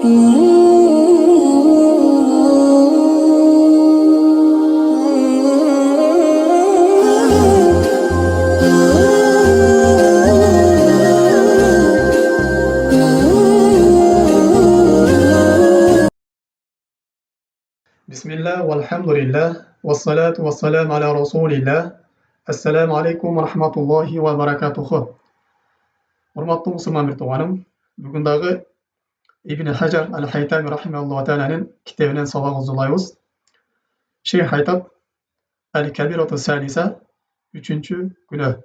Bismillah, walhamdulillah, wassalatu wassalamu ala rasulillah. Assalamu alaikum wa rahmatullahi wa barakatuhu. Hurmatly musulman bir tuğanım, bugün dağı İbn Hajar al-Haytami rahimahullah ta'ala'nın kitabından sabah uzunlayız. Şeyh aytab, el-kabiratu salisa, üçüncü günah.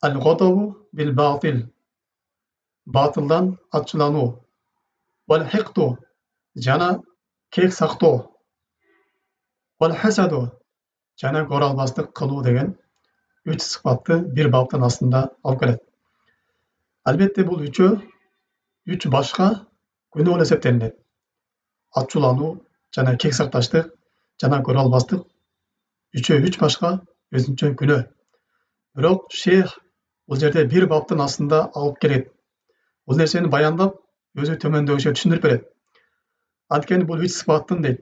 El-gadabu bil batil, batıldan açılanı. Vel-hiqtu, jana kek saqtu. Vel-hasadu, jana goralbastıq qılu деген üç sıfatты bir baptın aslında alып келеді. Әлбетте бұл үч башка күнөө болуп эсептелинет. Ачуулануу жана кек сакташтык жана көрө албастык үч башка өзүнчө күнөө. Бирок шейх бул жерде бир баптын астында алып келет. Бул нерсени баяндап өзү төмөндөгүчө түшүндүрүп берет. Анткени бул үч сыпаттын дейт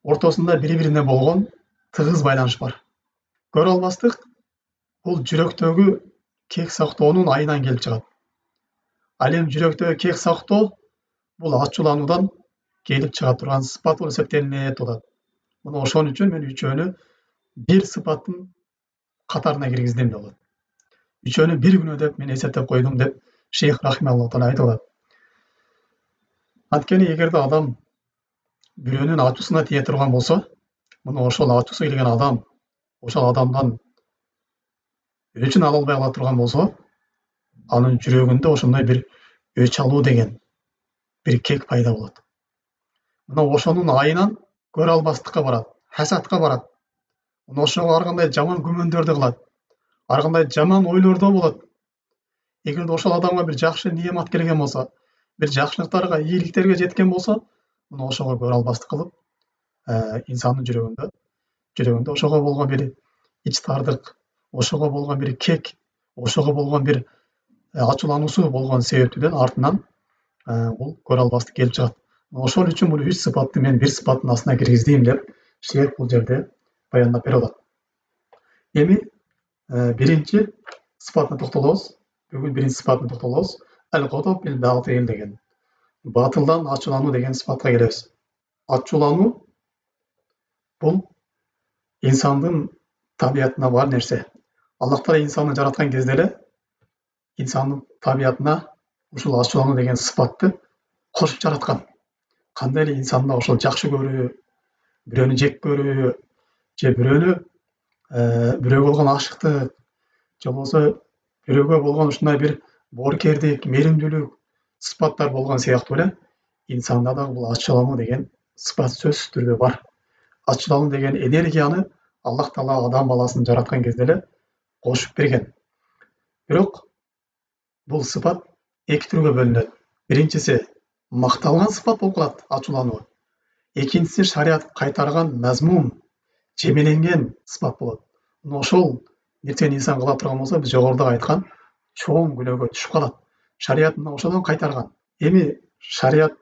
ортосунда бири-бирине болгон тыгыз байланыш бар. Көрө албастык бул жүрөктөгү кек сактоонун айынан келип чыгат. Ал эми жүрөктөгү кек сактоо бул ачуулануудан келип чыга турган сыпат болуп эсептелинет деп. Мына ошон үчүн мен үчөөнү бир сыпаттын катарына киргиздим деп. Үчөөнү бир күнөө деп мен эсептеп койдум деп шейх рахималлах таала айтып атат. Анткени эгерде адам бирөөнүн ачуусуна тие турган болсо, мына ошол ачуусу келген адам ошол адамдан өчүн ала албай кала турган болсо, анын жүрөгүндө ошондой бир өч алуу деген бир кек пайда болот. Мына ошонун айынан көрө албастыкка барат, хасатка барат. Мына ошого ар кандай жаман күмөндөрдү кылат, ар кандай жаман ойлордо болот. Эгерде ошол адамга бир жакшы неемат келген болсо, бир жакшылыктарга, ийгиликтерге жеткен болсо, мына ошого көрө албастык кылып, инсандын жүрөгүндө ошого болгон бир ичтардык, ошого болгон бир кек, ошого болгон бир ачуулануусу болгон себептүүдөн артынан бул көрө албастык келип чыгат. Ошол үчүн бул үч сыпатты мен бир сыпаттын астына киргиздим деп шейх бул жерде баяндап берип атат. Эми биринчи сыпатына токтолобуз. Бүгүн биринчи сыпатына токтолобуз. Ал-гадаб бил батил деген. Батылдан ачуулануу деген сыпатка келебиз. Ачуулануу бул инсандын табиятына бар нерсе. Аллах Таала инсанды жараткан кезде эле инсандын табиятына ушул ачуулануу деген сыпатты кошуп жараткан. Кандай эле инсанда ошол жакшы көрүү, бирөөнү жек көрүү, же бирөөгө болгон ашыктык, же болбосо бирөөгө болгон ушундай бир боорукердик, мээримдүүлүк сыпаттар болгон сыяктуу эле инсанда да бул ачуулануу деген сыпат сөзсүз түрдө бар. Ачуулануу деген энергияны Аллах Таала адам баласын жараткан кезде эле кошуп берген. Бирок бул сыпат эки түргө бөлүнөт. Биринчиси макталган сыпат болуп калат ачуулануу. Экинчиси шарият кайтарган мазмун, жемеленген сыпат болот. Ошол нерсени инсан кыла турган болсо, биз жогоруда айткан чоң күнөөгө түшүп калат. Шарият мына ошодон кайтарган. Эми шарият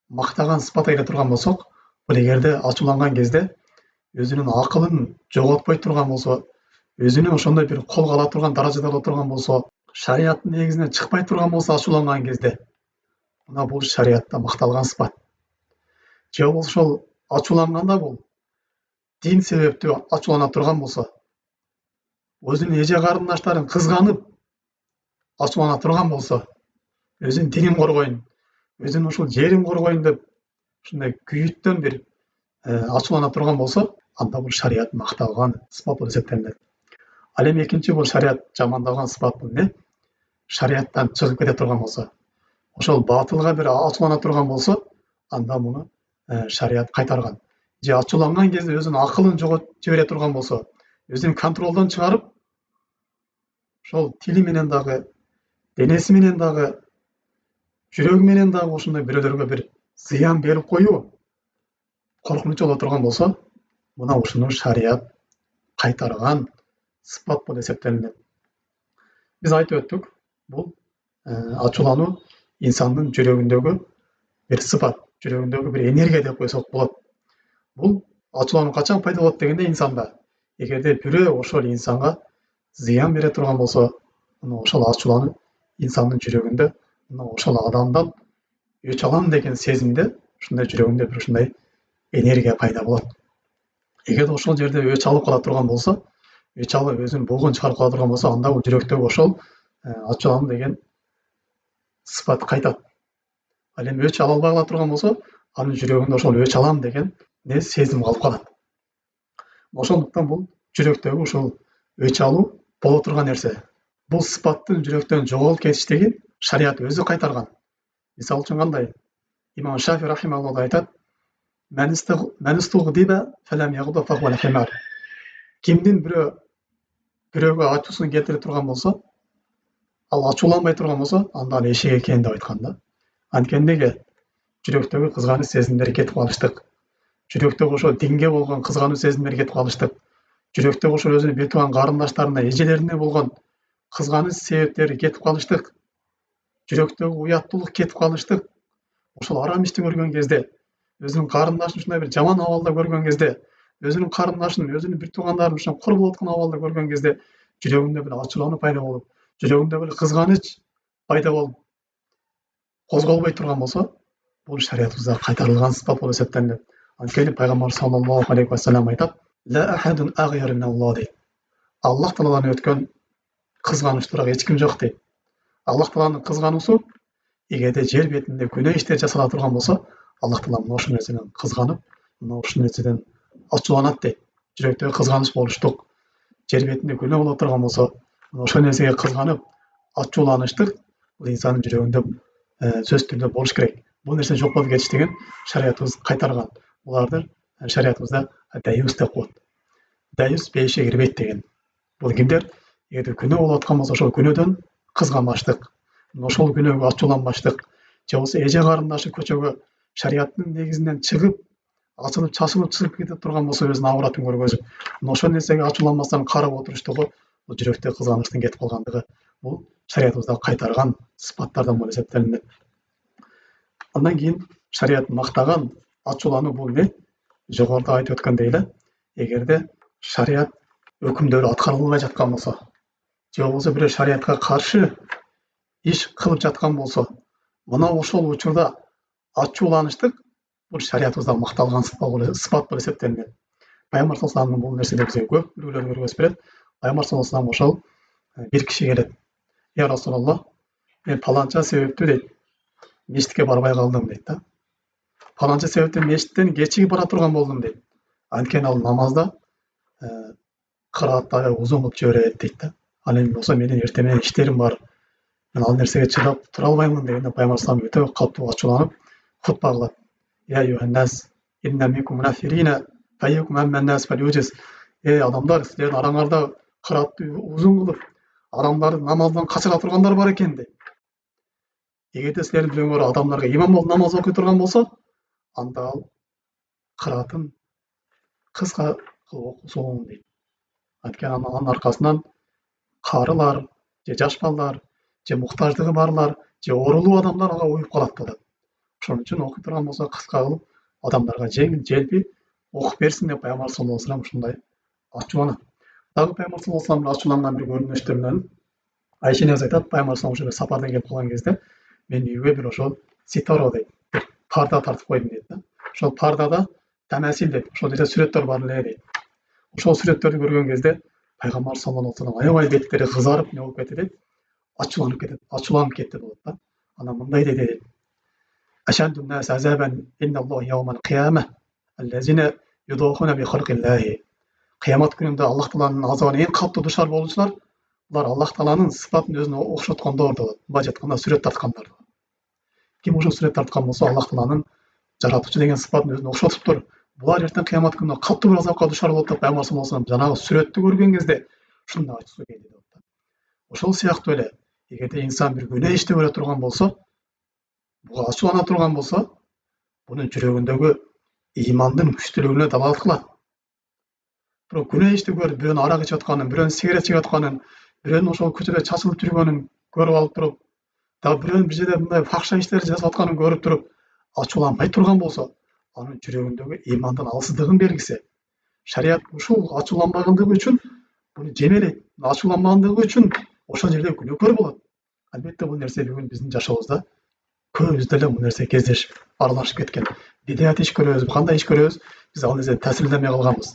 мактаган сыпатка келе турган болсок, бул эгерде ачууланган кезде өзүнүн акылын жоготпой турган болсо, өзүнүн ошондой бир колго ала турган даражада боло турган болсо, шариаттын негизинен чыкпай турган болсо ачууланган кезде, мына бул шариятта макталган сыпат. Же болбосо ошол ачууланганда бул дин себептүү ачуулана турган болсо, өзүнүн эже карындаштарын кызганып ачуулана турган болсо, өзүнүн динин коргоюн, өзүнүн ушул жерин коргоюн деп ушундай күйүттөн бир ачуулана турган болсо, анда бул шарият макталган сыпат болуп эсептелинет. Ал эми экинчи бул шарият жамандаган сыпат бул эмне? Шарияттан чыгып кете турган болсо, ошол батылга бир ачуулана турган болсо, анда муну шарият кайтарган. Же ачууланган кезде өзүнүн акылын жоготуп жибере турган болсо, өзүн контролдон чыгарып, ошол тили менен дагы, денеси менен дагы, жүрөгү менен дагы ошондой бирөөлөргө бир зыян берип коюу коркунучу боло турган болсо, мына ушуну шарият кайтарган сыпат болуп эсептелинет. Биз айтып өттүк, бул ачуулануу инсанның жүрегіндегі бір сыпат, жүрегіндегі бір энергия деп қойсақ болады. Бұл ачулану қачан пайда болады дегенде инсанда. Егерде біреу ошол инсанға зиян бере тұрған болса, ошол ачуланып инсанның жүрегінде ошол адамдан өч алам деген сезімде, ушундай жүрегінде бір ушундай энергия пайда болады. Егер ошол жерде өч алып кала турган болса, өч алып өзүнүн болгон чыгарып кала турган болса, анда бул жүрөктөгү ошол ачулану деген сыпат кайтат. Ал эми өч ала албай кала турган болсо, анын жүрөгүндө ошол өч алам деген сезим калып калат. Ошондуктан бул жүрөктөгү ушул өч алуу боло турган нерсе. Бул сыпаттын жүрөктөн жоголуп кетиштигин шарият өзү кайтарган. Мисалы үчүн кандай? Имам Шафи рахималлах айтат: кимдин бирөөгө ачуусун келтире турган болсо, ал ачууланбай турган болсо, анда ал эшек экен деп айткан да. Анткени неге? Жүрөктөгү кызганычтык сезимдери кетип калыштык. Жүрөктөгү ошол динге болгон кызгануу сезимдери кетип калыштык. Жүрөктөгү ошол өзүнүн бир тууган карындаштарына, эжелерине болгон кызганыч себептери кетип калыштык. Жүрөктөгү уяттуулук кетип калыштык. Ошол арам ишти көргөн кезде, өзүнүн карындашын ушундай бир жаман абалда көргөн кезде, өзүнүн карындашын, өзүнүн бир туугандарын ушул кур болуп аткан абалда көргөн кезде, жүрөгүндө бир ачуулануу пайда болуп, жүрөгүндө бир кызганыч пайда болуп, козголбой турган болсо, бул шариятыбызда кайтарылган сыпат болуп эсептелинет. Анткени пайгамбар саллаллаху алейхи вассалам айтат: "Ла ахадун агhyar min Allah" дейт. Аллах Тааладан өткөн кызганычтуураак эч ким жок дейт. Аллах Тааланын кызгануусу, эгерде жер бетинде күнөө иштер жасала турган болсо, Аллах Таала ошол нерседен кызганып, ошол нерседен ачууланат дейт. Жүрөктөгү кызганыч болуштук, жер бетинде күнөө боло турган болсо, ошол нерсеге кызганып, ачууланыштык бул инсандын жүрөгүндө сөзсүз түрдө болуш керек. Бул нерсе жок болуп кетиштигин шариятыбыз кайтарган. Буларды шариятыбызда даюс деп коет. Даюс бейишке кирбейт деген. Бул кимдер? Эгерде күнөө болуп аткан болсо, ошол күнөөдөн кызганбаштык, ошол күнөөгө ачууланбаштык, же болбосо эже карындашы көчөгө шариаттын негизинен чыгып, ачылып чачылып чыгып кетип турган болсо, өзүнүн авратын көргөзүп, ошол нерсеге ачууланбастан карап отуруштугу, бул жүрөктө кызганычтын кетип калгандыгы, бул шариятыбызда кайтарган сыпаттардан болуп эсептелинет. Андан кийин шарият мактаган ачуулануу бул не? Жогоруда айтып өткөндөй эле, эгерде шарият өкүмдөрү аткарылбай жаткан болсо, же болбосо бирөө шариятка каршы иш кылып жаткан болсо, мына ошол учурда ачууланыштык бул шариятыбызда макталган сыпат болуп эсептелинет. Пайгамбар саллаллаху алейхи вассалам бул нерседе бизге көп үлгүлөр көргөзүп берет. Пайгамбар саллаллаху алейхи вассалам ошол бир киши келет. Я Расулаллах, мен паланча себептүү дейт, мешитке барбай калдым дейт да. Паланча себептен мешиттен кечигип бара турган болдум дейт. Анткени ал намазда кырааттагы узун кылып жиберет дейт да. Ал эми болсо менин эртең менен иштерим бар. Мен ал нерсеге чыдап тура албаймын дегенде Пайгамбар салам өтө катуу ачууланып хутба кылат. Я юханнас, инна минкум мунафирина, файюкум амман-нас фалюджис. Адамдар, силердин араңарда кыраатты узун кылып, адамдарды намаздан качыра тургандар бар экен дейт. Эгерде силердин билүүңөр адамдарга имам болуп намаз окуй турган болсо, анда ал кыраатын кыска кылып окусун дейт. Анткени анын аркасынан карылар, же жаш балдар, же муктаждыгы барлар, же оорулуу адамдар ага уюп калат деп. Ошон үчүн окуй турган болсо кыска кылып, адамдарга жеңил желпи окуп берсин деп Пайгамбар саллаллаху алейхи вассалам ушундай ачууланат. Дагы Пайгамбар саллаллаху алейхи вассалам ачууланган бир көрүнүштөрүнөн Айша энебиз айтат, Пайгамбар саллаллаху алейхи вассалам сапардан келип калган кезде, мен үйгө бир ошол ситара дейт, бир парда тартып койдум дейт да. Ошол пардада тамасил дейт, ошол жерде сүрөттөр бар эле дейт. Ошол сүрөттөрдү көргөн кезде Пайгамбар саллаллаху алейхи вассалам аябай беттери кызарып, не болуп кетти дейт, ачууланып кетти болот да. Анан мындай дейт: Ашаддун нас азабан инналлахи яумал кыямah аллазина юдохуна би халқиллахи. Кыямат күнүндө Аллах Тааланын азабына эң катуу душар болуучулар, булар Аллах Тааланын сыпатын өзүнө окшоткондор болот. Мындай айтканда сүрөт тарткандар. Ким ошол сүрөт тарткан болсо, Аллах Тааланын жаратуучу деген сыпатын өзүнө окшотуптур. Булар эртең кыямат күнүндө катуу бир азапка душар болот деп Пайгамбар саллаллаху алейхи вассалам жанагы сүрөттү көргөн кезде ушундай айтуусу келди деп. Ошол сыяктуу эле, эгерде инсан бир күнөө ишти көрө турган болсо, буга ачуулана турган болсо, бунун жүрөгүндөгү имандын күчтүүлүгүнө далалат кылат. Бирок күнөө ишти көрүп, бирөөнүн арак ичип атканын, бирөөнүн сигарет чегип атканын, бирөөнүн ошол көчөдө чачылып жүргөнүн көрүп алып туруп, дагы бирөөнүн бир жерде мындай фахша иштерди жасап атканын көрүп туруп ачууланбай турган болсо, анын жүрөгүндөгү имандын алсыздыгынын белгиси. Шарият ушул ачууланбагандыгы үчүн буну жемелейт. Ачууланбагандыгы үчүн ошол жерде күнөөкөр болот. Албетте бул нерсе бүгүн биздин жашообузда көбүбүз деле бул нерсе кездешип, аралашып кеткен. Бидеят иш көрөбүз, кандай иш көрөбүз, биз ал нерседен таасирленбей калганбыз.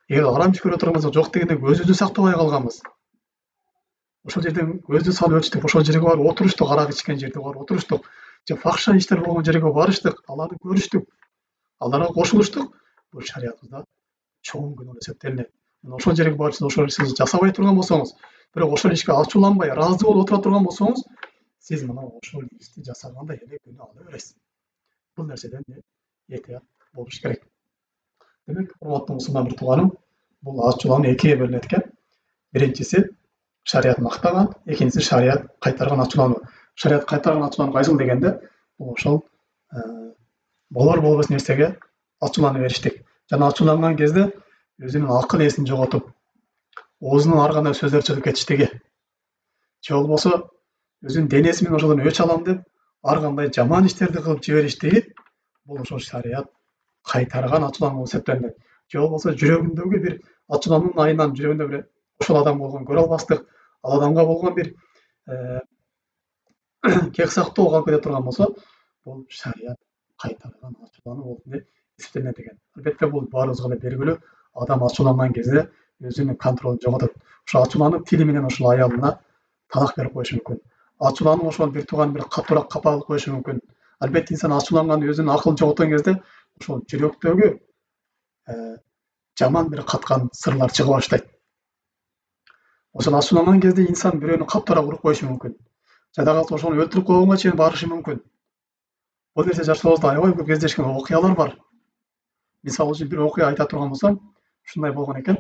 Эгер арам иш көрө турган болсок, жок дегенде көзүбүздү сактабай калганбыз. Ошол жерден көздү салып өтүштүк, ошол жерге барып отуруштук, арак ичкен жерге барып отуруштук. Же фахша иштер болгон жерге барыштык, аларды көрүштүк, аларга кошулуштук. Бул шариятыбызда чоң күнөө болуп эсептелинет. Ошол жерге барып сиз ошол ишти жасабай турган болсоңуз, бирок ошол ишке ачууланбай, ыраазы болуп отура турган болсоңуз, сиз мына ошол ишти жасагандай эле күнөө ала бересиз. Бул нерседен этият болуш керек. Демек, урматтуу мусулман бир тууганым, бул ачуулануу экиге бөлүнөт экен. Биринчиси шарият мактаган, экинчиси шарият кайтарган ачуулануу. Шарият кайтарган ачуулануу кайсыл дегенде, бул ошол болор болбос нерсеге ачуулана бериштик. Жана ачууланган кезде өзүнүн акыл эсин жоготуп, оозунан ар кандай сөздөр чыгып кетиштиги. Же болбосо өзүнүн денеси менен ошодон өч алам деп, ар кандай жаман иштерди кылып жибериштиги, бул ошол шарият кайтарган ачуулануу болуп эсептелинет. Же болбосо жүрөгүндөгү бир ачуулануунун айынан жүрөгүндө бир ошол адам болгон көрө албастык, ал адамга болгон бир кексактоо калып кете турган болсо, бул шарият кайтарган ачуулануу болуп эсептелинет экен. Албетте бул баарыбызга эле белгилүү. Адам ачууланган кезде өзүнүн контролун жоготот. Ошо ачууланып тили менен ошол аялына талак берип коюшу мүмкүн. Ачууланып ошол бир тууганын бир катуураак капа кылып коюшу мүмкүн. Албетте инсан ачууланган өзүнүн акылын жоготкон кезде ошол жүрөктөгү жаман бир каткан сырлар чыга баштайт. Ошол ачууланган кезде инсан бирөөнү каптуураак уруп коюшу мүмкүн. Жада калса ошону өлтүрүп койгонго чейин барышы мүмкүн. Бул нерсе жашообузда аябай көп кездешкен окуялар бар. Мисалы үчүн бир окуя айта турган болсом, ушундай болгон экен.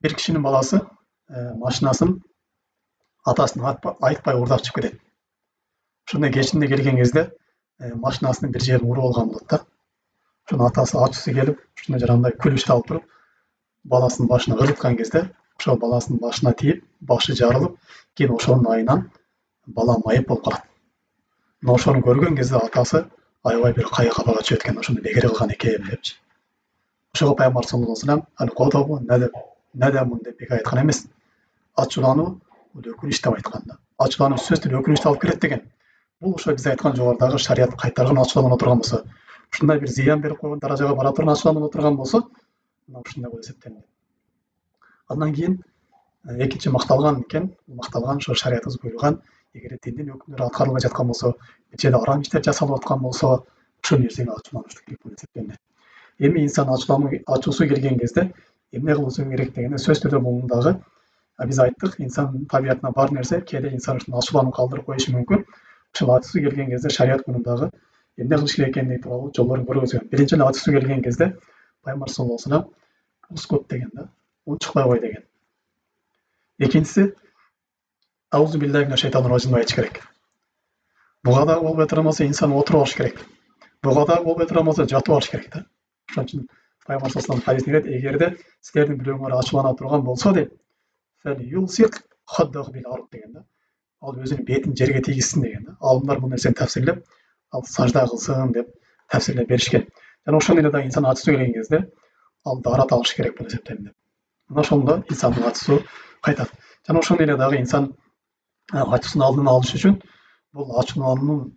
Бир кишинин баласы машинасын атасын айтпай уурдап чыгып кетет. Ошондой кечинде келген кезде машинасынын бир жерин уруп алган болот да. Ошону атасы ачуусу келип, ушундай жарандай күлүштү алып туруп, баласынын башына ыргыткан кезде, ошол баласынын башына тийип, башы жарылып, кийин ошонун айынан бала майып болуп калат. Мына ошону көргөн кезде атасы аябай бир кайга-капага түшөт экен, ошону бекер кылган экенм депчи. Ошого пайгамбар саллаллаху алейхи ва саллям ал-кодобу надамун деп бекер айткан эмес. Ачуулануу бул өкүнүч деп айткан да. Ачуулануу сөзсүз түрдө өкүнүчтү алып келет деген. Бул ошо биз айткан жогорудагы шарият кайтарган ачуулануу турган болсо, ушундай бир зыян берип койгон даражага бара турган ачуулануу турган болсо, мына ушундай болуп эсептелинет. Андан кийин экинчи макталган экен, макталган ошо шариятыбыз буйруган, эгер диндин өкүмдөрү аткарылбай жаткан болсо, бир жерде арам иштер жасалып аткан болсо, ошол нерсеге ачууланыш керек болуп эсептелинет. Эми инсан ачуусу келген кезде эмне кылышы керек дегенде, сөзсүз түрдө бул дагы биз айттык, инсандын табиятына бар нерсе кээде инсан үчүн ачууланып калтырып коюшу мүмкүн. Ошол ачуусу келген кезде шарият мунундагы эмне кылыш керек экендиги тууралуу жолдорун көргөзгөн. Биринчи эле ачуусу келген кезде пайгамбар саллаллаху алейхи ва саллям ускут деген да, унчукпай кой деген. Экинчиси аузу биллахи минаш шайтанир ражим айтыш керек. Буга дагы болбой турган болсо инсан отуруп алыш керек. Буга дагы болбой турган болсо жатып алыш керек да. Ошон үчүн пайгамбар саллаллаху алейхи ва саллям хадисинде эгерде силердин бирөөңөр ачуулана турган болсо деп, деген да. Ал өзүнүн бетин жерге тийгизсин деген да. Алымдар бул нерсени тафсирлеп, ал сажда кылсын деп тафсирлеп беришкен. Жана ошондой эле дагы инсан ачуусу келген кезде ал даарат алыш керек болуп эсептелинет. Мына ошондо инсандын ачуусу кайтат. Жана ошондой эле дагы инсан ачуусунун алдын алыш үчүн бул ачуулануунун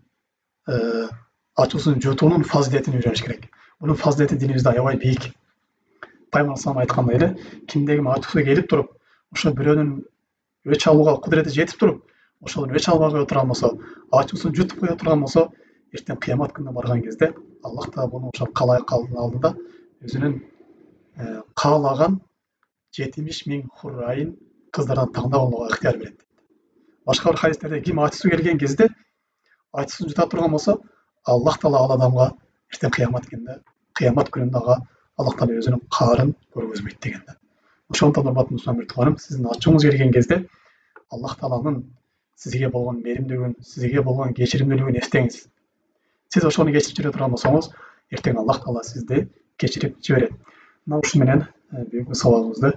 ачуусун жутуунун фазилетин үйрөнүш керек. Бунун фазилети динибизде аябай бийик. Пайгамбар салам айткандай эле, кимде ким ачуусу келип туруп, ошо бирөөнүн өч алууга кудурети жетип туруп, ошол өч албай кое турган болсо, ачуусун жутуп кое турган болсо, эртең кыямат күнүнө барган кезде Аллах та буну ошол калайыктын алдында өзүнүн каалаган 70.000 хуррайын кыздардан тандап алууга ыктыяр берет. Башка бир хадистерде ким ачуусу келген кезде ачуусун жута турган болсо, Аллах таала ал адамга эртең кыямат күнүндө ага Аллах таала өзүнүн каарын көргөзбөйт деген да. Ошондон урматтуу мусулман бир тууганым, сиздин ачууңуз келген кезде Аллах тааланын сизге болгон меримдүүлүгүн, сизге болгон кечиримдүүлүгүн эстеңиз. Сиз ошону кечирип жибере турган болсоңуз, эртең Аллах таала сизди кечирип жиберет. Мына ушу менен бүгүнкү сабагыбызды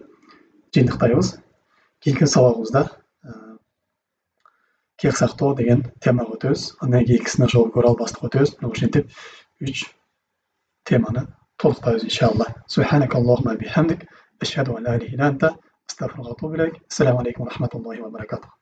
жыйынтыктайбыз. Кийинки сабагыбызда kek saqto degan temaga o'tamiz. Andan keyin ikkisini javob ko'ra olmaslik o'tamiz. O'shintib 3 temani to'liqlaymiz inshaalloh. Subhanakallohumma bihamdik ashhadu an la ilaha illa anta astag'firuka va atubu ilayk. Assalomu alaykum va rahmatullohi va barakatuh.